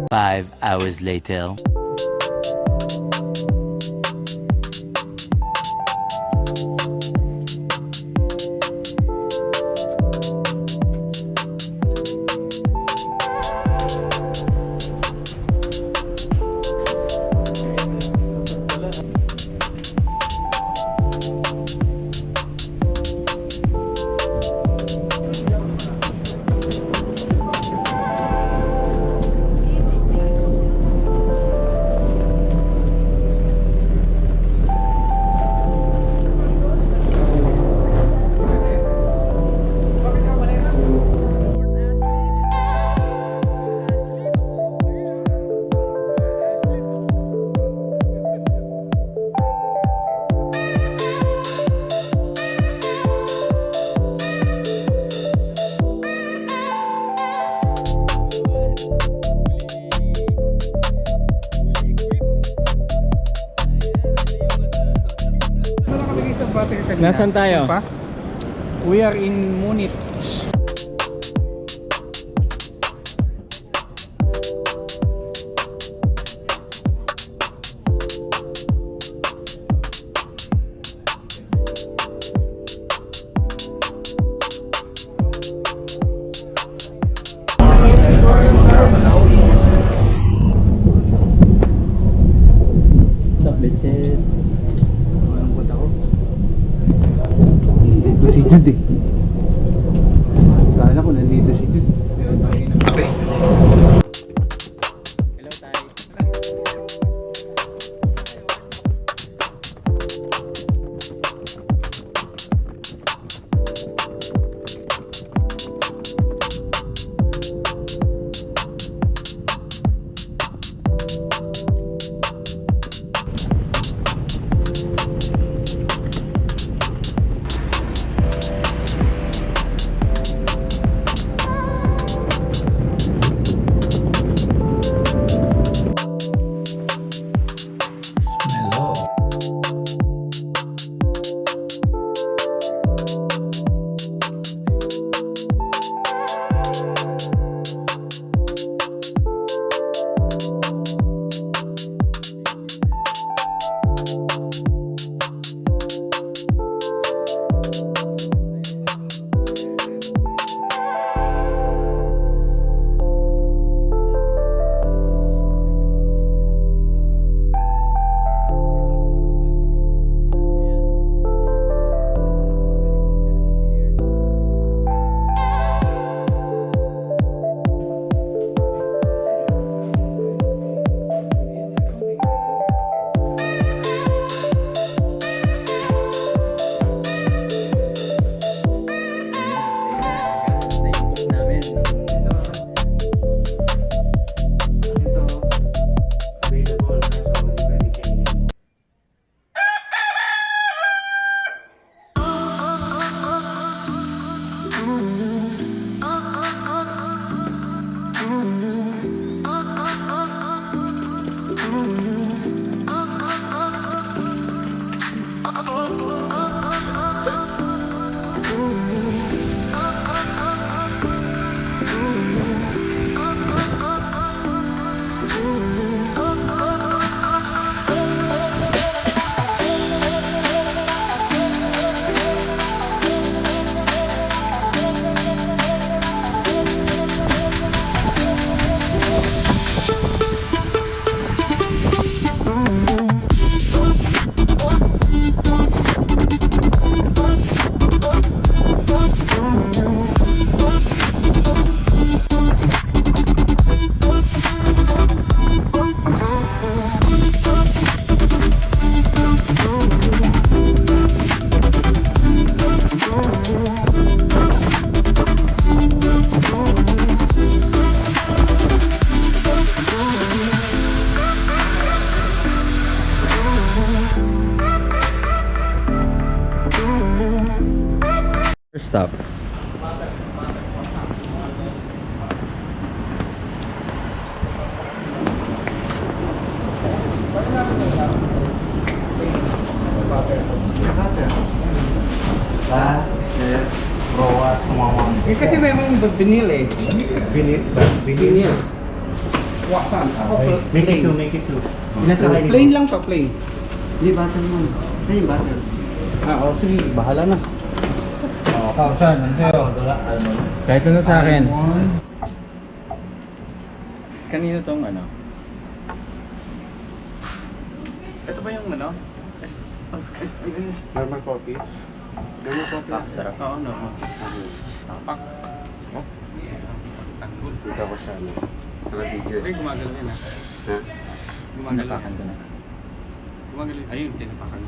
5 hours later. Nasaan tayo? We are in Munich. What's up, bitches? Si Jude eh. Sana kung nandito si Jude. Meron tayo ng kape. Hello, Tay. First stop. Eh, kasi may mga binil eh. Binit ba? Binil. Wasan. Ako, Make it two, make it two. Ilan ka kainin mo? Plain lang to, plain. Hindi, butter mo. Saan yung butter? Oo, sige, bahala na. Oh, saan? Ano sa'yo? Kahit ano sa akin. Kanino tong ano? Ito ba yung ano? Normal coffee? Normal coffee? Sarap. Oo, normal. Tapak. Tanggol. Dito ako sa ano. Mga video. Okay, gumagalaw yun ha. Ha? Gumagalaw Tinapakan ko yan. na. Gumagalaw. Ayun, tinapakan.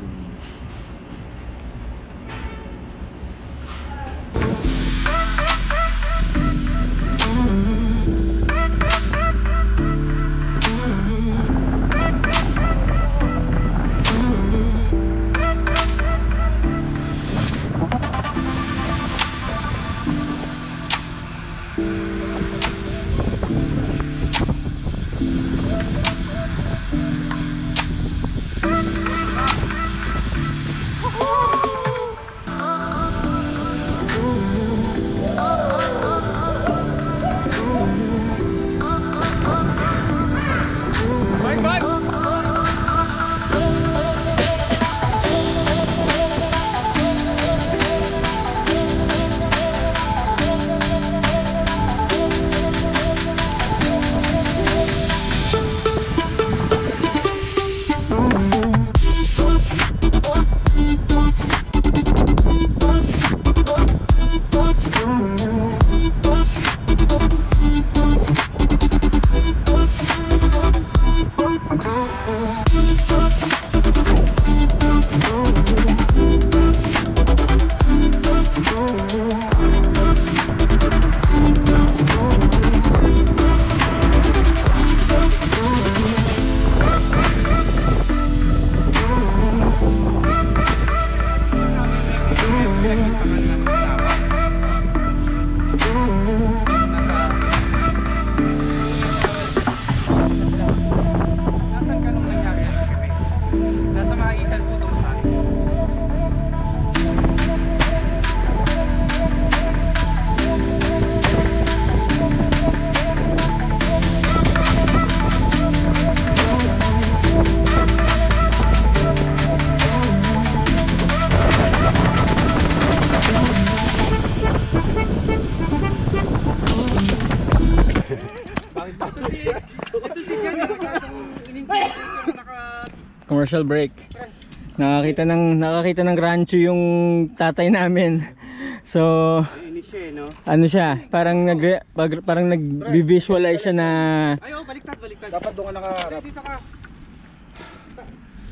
Commercial break. Nakakita ng rancho yung tatay namin. So, ano siya, parang nag-visualize siya na Ayaw, baliktad. Dapat doon ka nakaharap. Dito ka.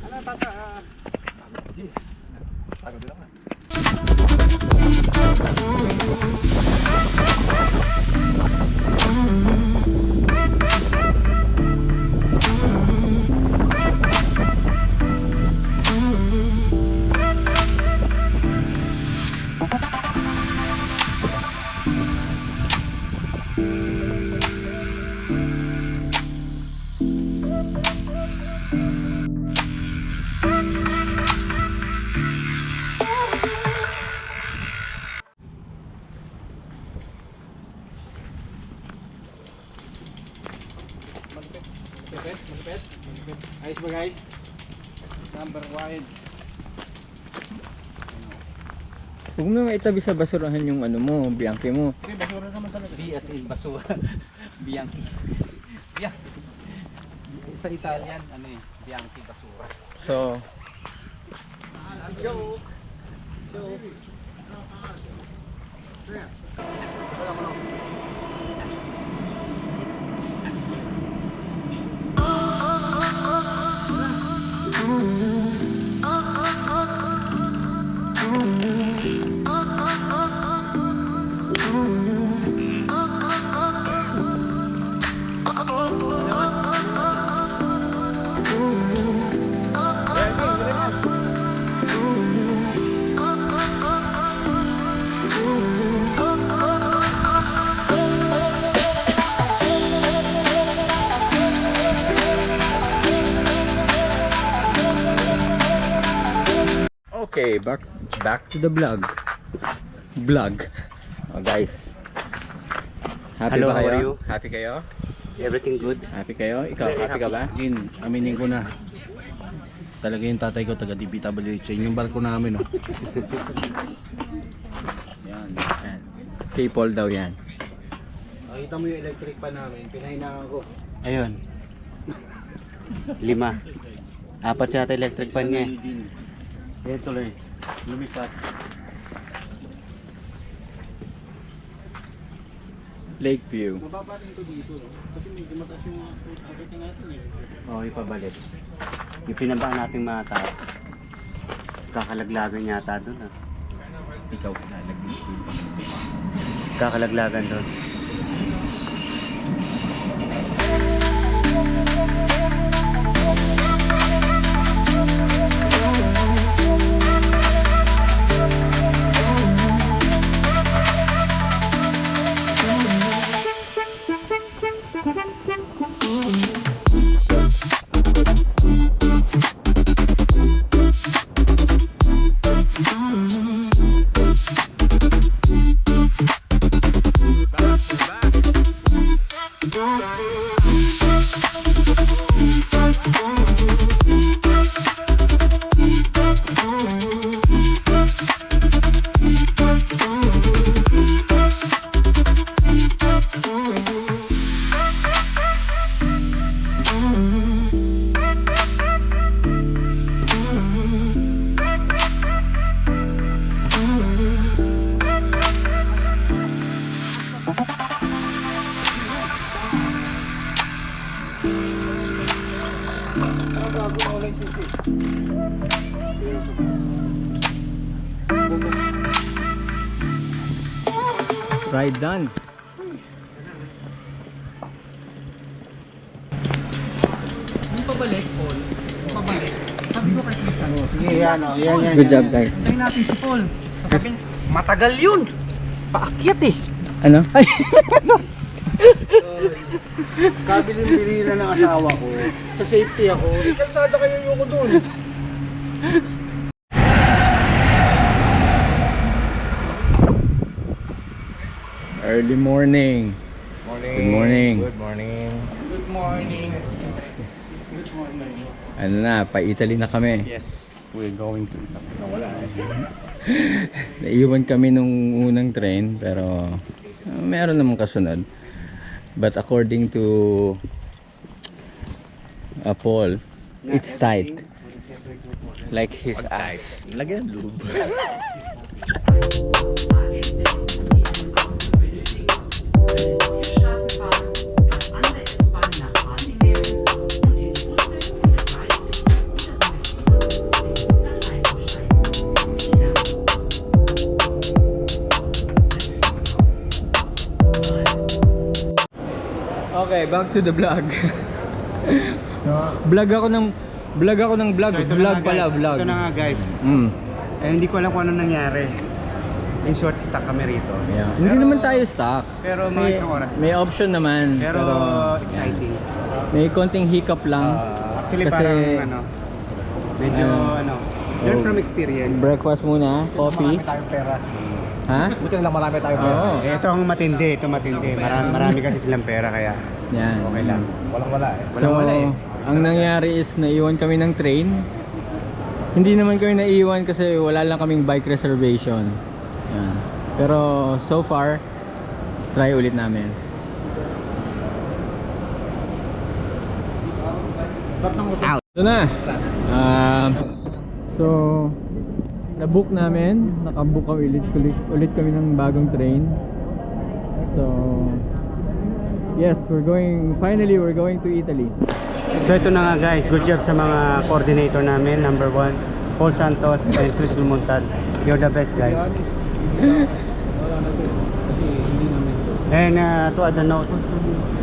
Ano, tata? Malupit. Ayos ba guys? Number wide. huwag mo maitabi sa basurahan yung ano mo, Bianchi mo. Okay, basura naman talaga. B as in basura. Bianchi. Bianchi. Sa Italian, ano eh, Bianchi basura. So, Joke. Okay, back to the vlog. Oh, guys. Happy Hello, ba how kayo? are you? Happy kayo? Everything good? Happy kayo? Ikaw, happy ka ba? Jin, aminin ko na. Talaga yung tatay ko, taga DPWH. Yun yung barko namin, oh. Yan. K-Paul daw yan. Nakita mo yung electric pan namin, pinahinaan ko. Ayun. 5. 4 yata electric pan niya. Eh, tuloy. Lumipat. Lakeview. Mababa rin ito dito, no? Kasi medyo mataas yung everything natin, eh. Oo, ipabalik. Yung pinabaan nating mataas. Kakalaglagan yata doon, ah. Ikaw, lalagyan ko yung pangalawa. Kakalaglagan doon. Ride done. Yung pabalik, Paul. Yung pabalik. Sabi ko kay Tristan. Sige, yan, oh. Yan. Good job, guys. Tayo natin si Paul. Sabi, matagal yun. Paakyat eh. Ano? Ay! Kabilin-bilila ng asawa ko. Sa safety ako. Kalsada kayo yung ko dun. Early morning. Good morning. Good morning. Good morning. Ano na, pa-Italy na kami. Yes, we're going to Nawala, eh. Naiwan kami nung unang train pero meron namang kasunod. But according to Paul, it's tight. Like his ass. Lagyan loob. Okay, back to the vlog. Vlog ako ng vlog. ito Vlog na nga, pala, guys. vlog. Ito na nga, guys. Eh, hindi ko alam kung ano nangyari. In short, stuck kami rito. Yeah. Hindi naman tayo stuck. Pero mga isang oras. May option naman. Pero exciting. May konting hiccup lang. Actually, Kasi- parang medyo learn Oh. from experience. Breakfast muna, coffee. Marami tayong pera. Ha? Buti na lang marami tayong pera. Oo. Ito ang matindi, Marami kasi silang pera kaya Yan. okay lang. Walang-wala, eh. Walang-wala eh. Ang nangyari is naiwan kami ng train. Hindi naman kami naiwan kasi wala lang kaming bike reservation. Yan. Pero so far, try ulit namin. Ito na. So, na-book namin. Naka-book ulit kami ng bagong train. So, yes, finally we're going to Italy. So ito na nga guys, good job sa mga coordinator namin. Number 1, Paul Santos and Chris Lumontad. You're the best guys. Wala na to. Kasi hindi namin. And to add a note,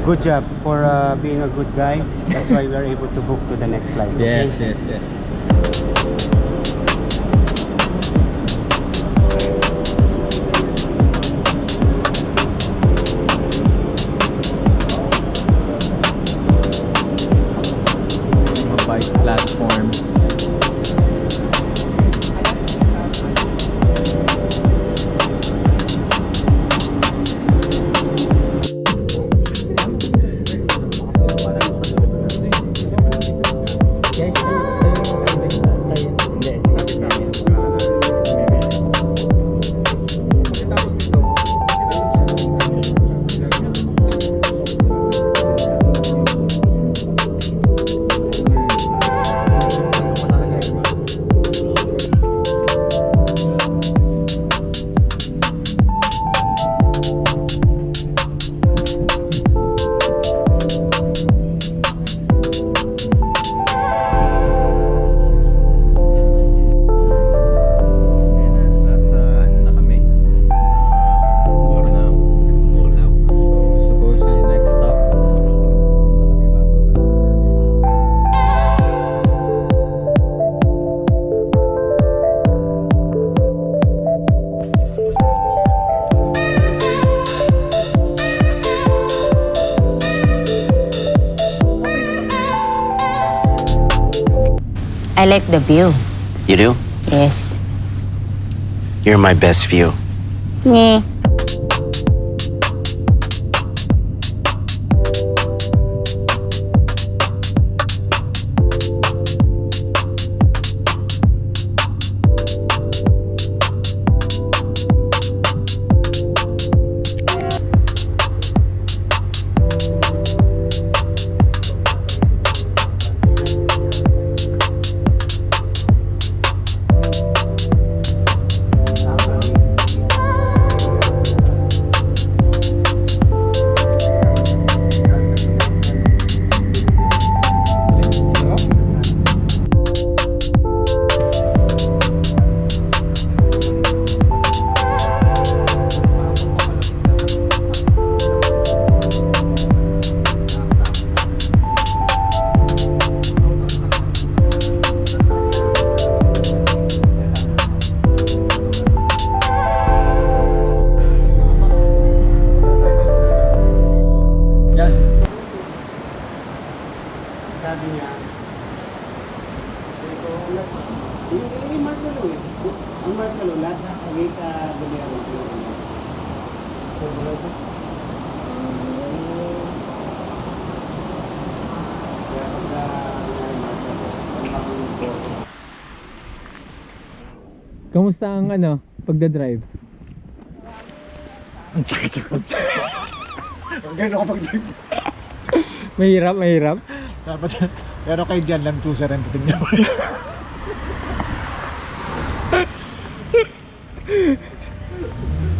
good job for being a good guy. That's why we are able to book to the next flight. Okay? Yes. Mga bike platforms. I like the view. You do? Yes. You're my best view. Yeah. Sabi niya, yung marshmallow eh. Ang marshmallow, lahat na kami ka gulero. Kamusta ang ano, pagda-drive? Gano'n kapag Mahirap, mahirap. dapat, pero kay Jan lang tusa rin titignan mo.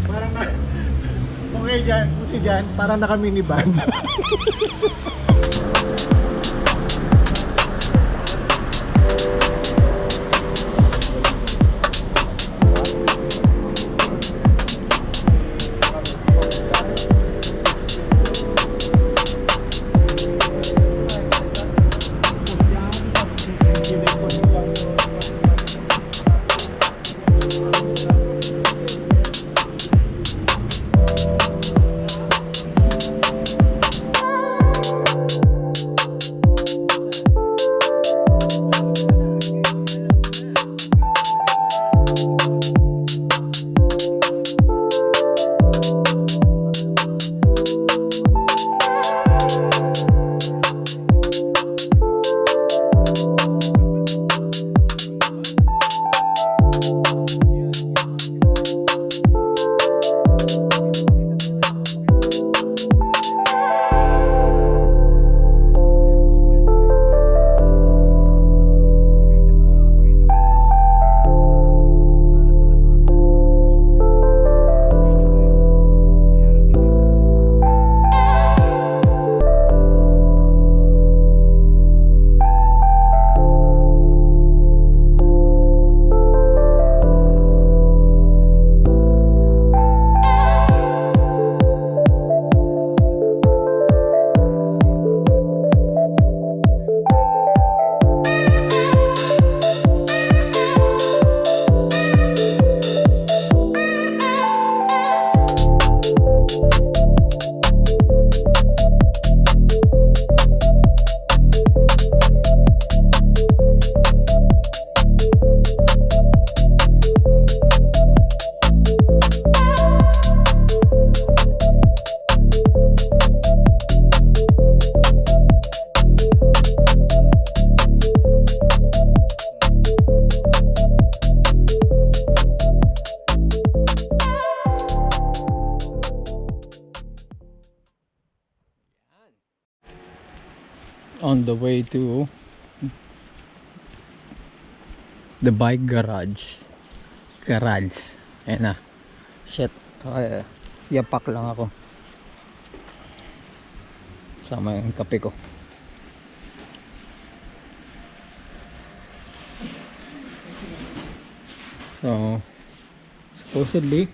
Parang na, kung kay Jan, kung si Jan, parang naka minivan. On the way to the bike garage. Ayan na. Shit, yapak lang ako. Sama yung kape ko. So supposedly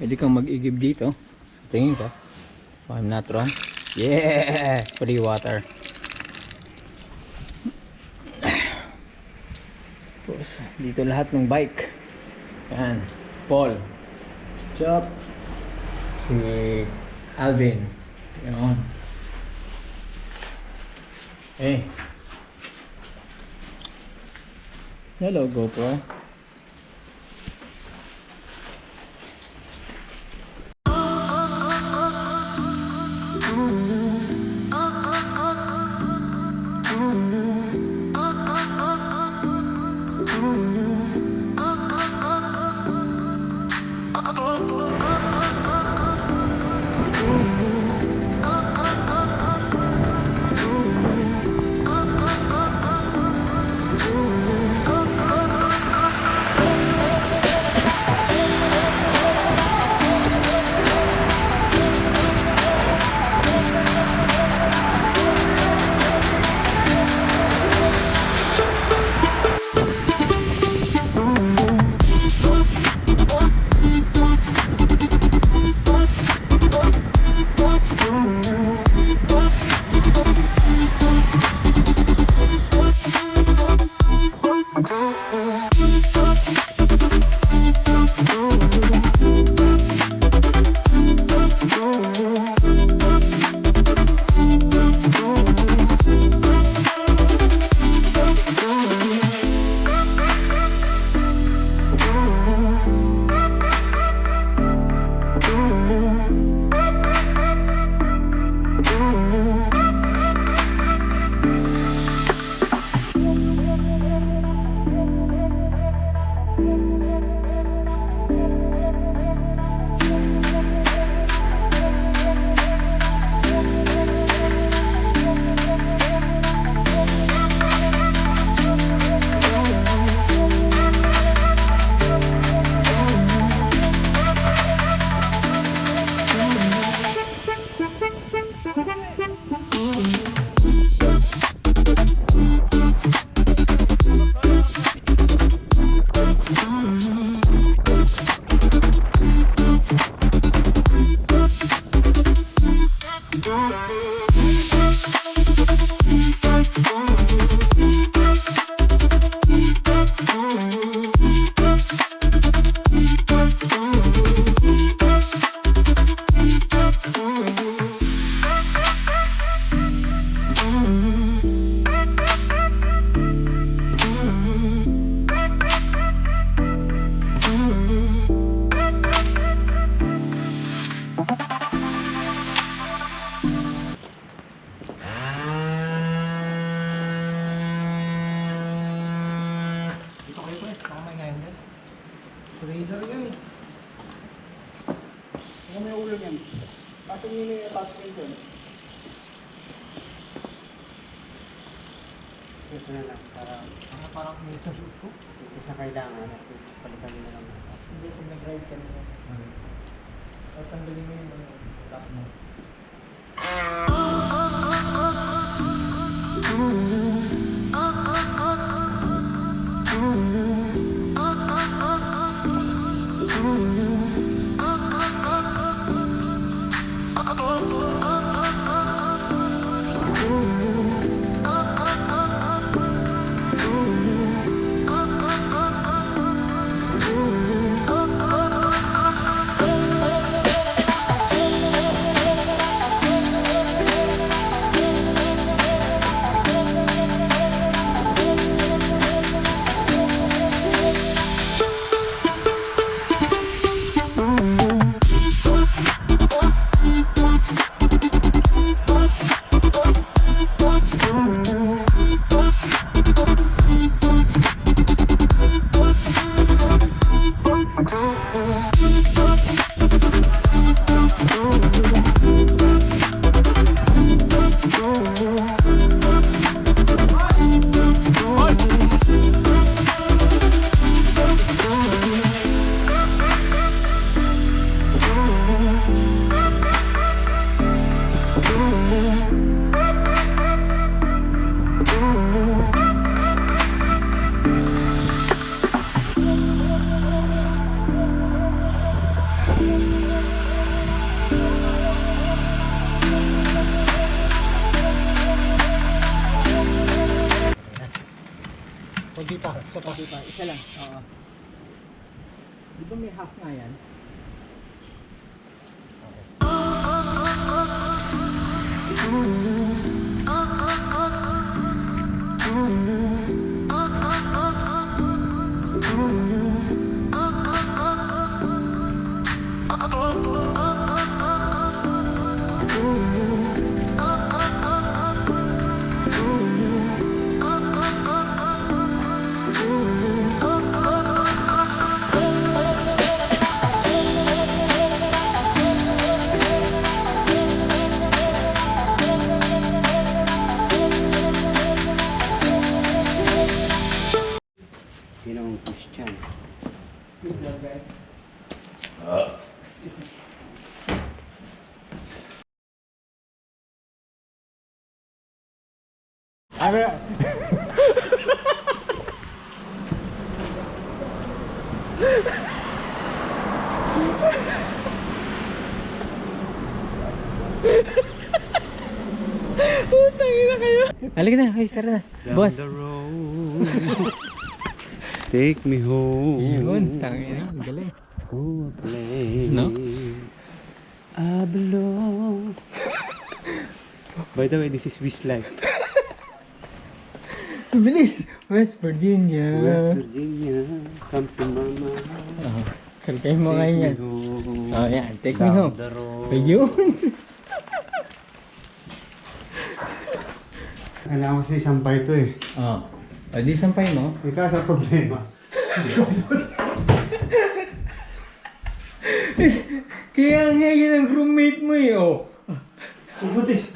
pwede kang mag-igib dito, tingin ko, if I'm not wrong. Yeah, free water. Tapos dito lahat ng bike. Yan, Paul, Chop. si Alvin, yun. Hello, GoPro. Raider yan eh. Ano may ulo yan? Kaso nyo na yung attachment yan. Ito na lang, parang may susunod ko. Ito sa kailangan, at least palitan nyo na lang. Hindi, kung nag-ride ka na. So, tanggalin mo yung lock mo. Isa lang. Oo. Di ba may half nga yan? Okay. Christian. Ano? Halika na, ay, tara na. Boss. Down the road. Take me home. Yun, tangin na, galing. To a place No? I belong. By the way, this is Swiss life. Bilis! West Virginia. West Virginia, come to mama. Oh, kalkay mo ngayon yan. home. Oh, yan. Take me Down home. the road. Ayun. Kailangan ko sa isang ito eh. Oh. O, di sampay mo. Ikaw sa problema. Kaya ang hegi ng roommate mo eh, oh. Kubutis.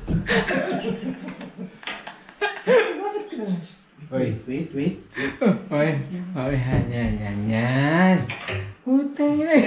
Wait. Oy, oy, yan. Putang ina.